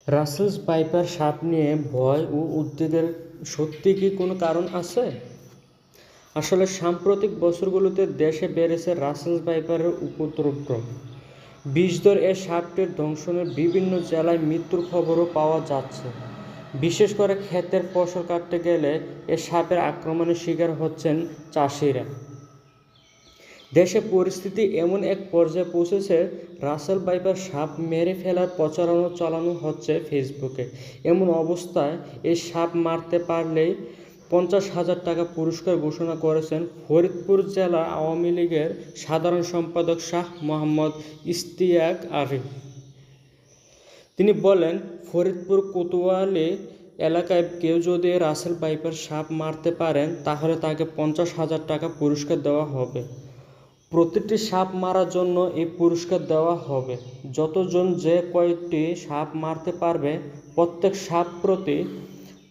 Russell's viper সাপ নিয়ে ভয় ও উদ্বেগের সত্যি কি কোনো কারণ আছে? আসলে সাম্প্রতিক বছরগুলোতে দেশে বেড়েছে রাসেলস ভাইপারের উপদ্রব। বিষধর এ সাপটির দংশনের বিভিন্ন জেলায় মৃত্যুর খবরও পাওয়া যাচ্ছে। বিশেষ করে ক্ষেতের ফসল কাটতে গেলে এ সাপের আক্রমণের শিকার হচ্ছেন চাষিরা। দেশে পরিস্থিতি এমন এক পর্যায়ে পৌঁছেছে, রাসেল ভাইপার সাপ মেরে ফেলার প্রচারণা চালানো হচ্ছে ফেসবুকে। এমন অবস্থায় এই সাপ মারতে পারলেই 50,000 টাকা পুরস্কার ঘোষণা করেছেন ফরিদপুর জেলা আওয়ামী লীগের সাধারণ সম্পাদক শাহ মোহাম্মদ ইশতিয়াক আরিফ। তিনি বলেন, ফরিদপুর কোতোয়ালি এলাকায় কেউ যদি রাসেল ভাইপার সাপ মারতে পারেন তাহলে তাকে 50,000 টাকা পুরস্কার দেওয়া হবে। প্রতিটি সাপ মারার জন্য এই পুরস্কার দেওয়া হবে। যতজন যে কয়েকটি সাপ মারতে পারবে প্রত্যেক সাপ প্রতি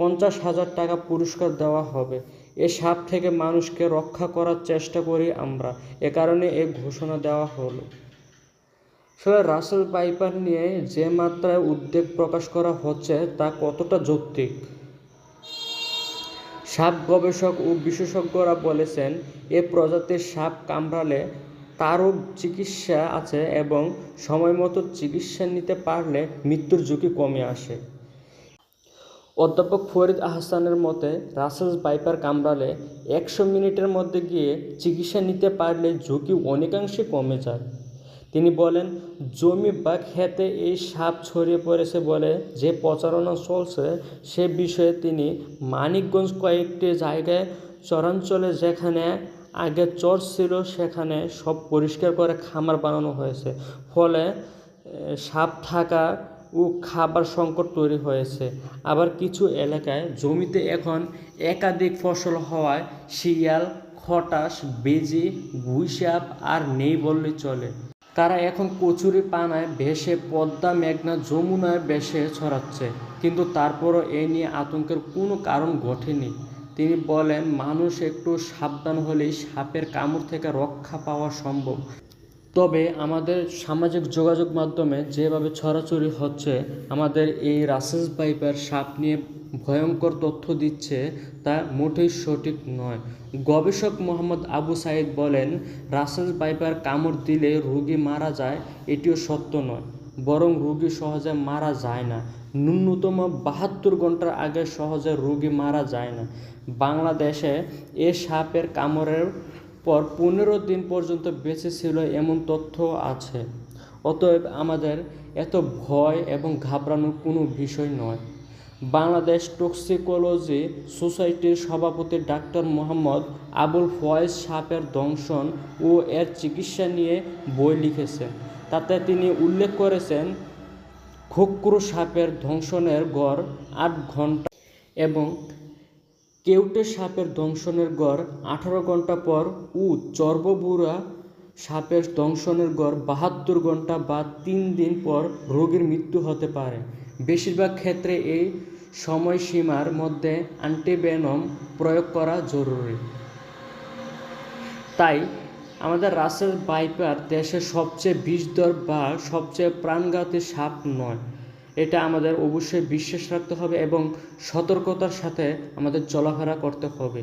50,000 টাকা পুরস্কার দেওয়া হবে। এ সাপ থেকে মানুষকে রক্ষা করার চেষ্টা করি আমরা, এ কারণে এই ঘোষণা দেওয়া হলো। আসলে রাসেল ভাইপার নিয়ে যে মাত্রায় উদ্বেগ প্রকাশ করা হচ্ছে তা কতটা যৌক্তিক? সাপ গবেষক ও বিশেষজ্ঞরা বলেছেন, এ প্রজাতির সাপ কামড়ালে তারও চিকিৎসা আছে এবং সময়মতো চিকিৎসা নিতে পারলে মৃত্যুর ঝুঁকি কমে আসে। অধ্যাপক ফরিদ আহসানের মতে, রাসেলস ভাইপার কামড়ালে 100 মিনিটের মধ্যে গিয়ে চিকিৎসা নিতে পারলে ঝুঁকি অনেকাংশে কমে যায়। তিনি বলেন, জমি বা ক্ষেতে এই সাপ ছড়িয়ে পড়েছে বলে যে প্রচারণা চলছে সে বিষয়ে তিনি মানিকগঞ্জ কয়েকটি জায়গায় চরাঞ্চলে যেখানে আগে চর ছিল সেখানে সব পরিষ্কার করে খামার বানানো হয়েছে, ফলে সাপ থাকা ও খাবার সংকট তৈরি হয়েছে। আবার কিছু এলাকায় জমিতে এখন একাধিক ফসল হওয়ায় শিয়াল, খটাস, বেজি, গুইসাপ আর নেই বললেই চলে। তারা এখন কচুরি পানায় ভেসে পদ্মা, মেঘনা, যমুনায় ভেসে ছড়াচ্ছে, কিন্তু তারপরও এ নিয়ে আতঙ্কের কোনো কারণ ঘটেনি। তিনি বলেন, মানুষ একটু সাবধান হলেই সাপের কামড় থেকে রক্ষা পাওয়া সম্ভব। তবে আমাদের সামাজিক যোগাযোগ মাধ্যমে যেভাবে ছড়াছড়ি হচ্ছে, আমাদের এই রাসেলস ভাইপার সাপ নিয়ে ভয়ঙ্কর তথ্য দিচ্ছে তা মোটেই সঠিক নয়। গবেষক মোহাম্মদ আবু সাইদ বলেন, রাসেলস ভাইপার কামড় দিলে রোগী মারা যায় এটিও সত্য নয়, বরং রোগী সহজে মারা যায় না। ন্যূনতম 72 ঘন্টার আগে সহজে রোগী মারা যায় না। বাংলাদেশে এ সাপের কামড়ের পর 15 দিন পর্যন্ত বেঁচে ছিল এমন তথ্য আছে। অতএব আমাদের এত ভয় এবং ঘাবড়ানোর কোনো বিষয় নয়। বাংলাদেশ টক্সিকোলজি সোসাইটির সভাপতি ডাক্তার মোহাম্মদ আবুল ফয়েজ সাপের দংশন ও এর চিকিৎসা নিয়ে বই লিখেছেন। তাতে তিনি উল্লেখ করেছেন, খোক্রু সাপের দংশনের গড় 8 ঘন্টা এবং কেউটে সাপের দংশনের গড় 18 ঘন্টা পর ও চর্ববুরা সাপের দংশনের গড় 72 ঘন্টা বা 3 দিন পর রোগীর মৃত্যু হতে পারে। বেশিরভাগ ক্ষেত্রে এই সময়সীমার মধ্যে অ্যান্টিভেনম প্রয়োগ করা জরুরি। তাই আমাদের রাসেল ভাইপার দেশের সবচেয়ে বিষধর বা সবচেয়ে প্রাণঘাতী সাপ নয়। এটা আমাদের অবশ্যই বিশ্বাস রাখতে হবে এবং সতর্কতার সাথে আমাদের চলাফেরা করতে হবে।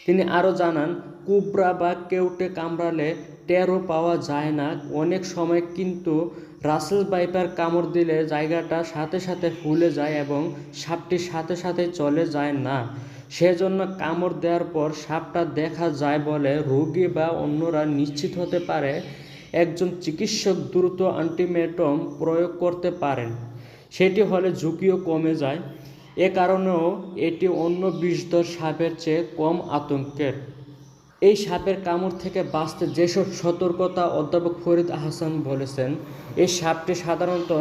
তিনি আরও জানান, কোবরা বা কেউটে কামড়ালে টেরও পাওয়া যায় না অনেক সময়, কিন্তু রাসেল ভাইপার কামড় দিলে জায়গাটা সাথে সাথে ফুলে যায় এবং সাপটি সাথে সাথে চলে যায় না। সেজন্য কামড় দেওয়ার পর সাপটা দেখা যায় বলে রোগী বা অন্যরা নিশ্চিত হতে পারে। একজন চিকিৎসক দ্রুত অ্যান্টিভেনম প্রয়োগ করতে পারেন, সেটি হলে ঝুঁকিও কমে যায়। এ কারণেও এটি অন্য বিষধর সাপের চেয়ে কম আতঙ্কের। এই সাপের কামড় থেকে বাঁচতে যেসব সতর্কতা অধ্যাপক ফরিদ আহসান বলেছেন, এই সাপটি সাধারণত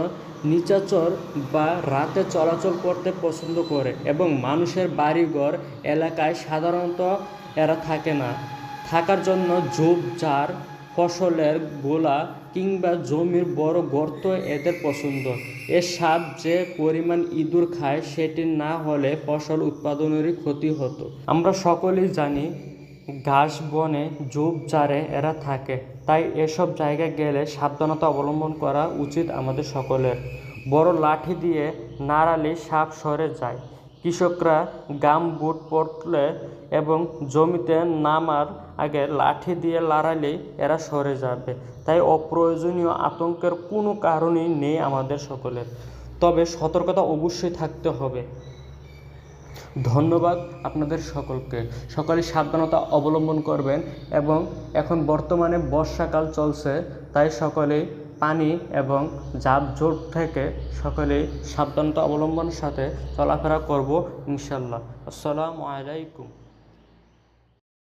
নিচাচর বা রাতে চলাচল করতে পছন্দ করে এবং মানুষের বাড়িঘর এলাকায় সাধারণত এরা থাকে না। থাকার জন্য ঝোপঝাড়, ফসলের গোলা কিংবা জমির বড় গর্ত এদের পছন্দ। এ সাপ যে পরিমাণ ইঁদুর খায় সেটি না হলে ফসল উৎপাদনেরই ক্ষতি হতো। আমরা সকলেই জানি, ঘাস বনে ঝোপঝাড়ে এরা থাকে, তাই এসব জায়গায় গেলে সাবধানতা অবলম্বন করা উচিত আমাদের সকলের। বড় লাঠি দিয়ে নাড়ালে সাপ সরে যায়। কৃষকরা গামবুট পরলে এবং জমিতে নামার আগে লাঠি দিয়ে লাড়ালেই এরা সরে যাবে। তাই অপ্রয়োজনীয় আতঙ্কের কোনো কারণই নেই আমাদের সকলের, তবে সতর্কতা অবশ্যই থাকতে হবে। ধন্যবাদ আপনাদের সকলকে। সকলে সাবধানতা অবলম্বন করবেন এবং এখন বর্তমানে বর্ষাকাল চলছে, তাই সকলেই পানি এবং যানজট থেকে সকলেই সাবধানতা অবলম্বনের সাথে চলাফেরা করব ইনশাল্লাহ। আসসালামু আলাইকুম।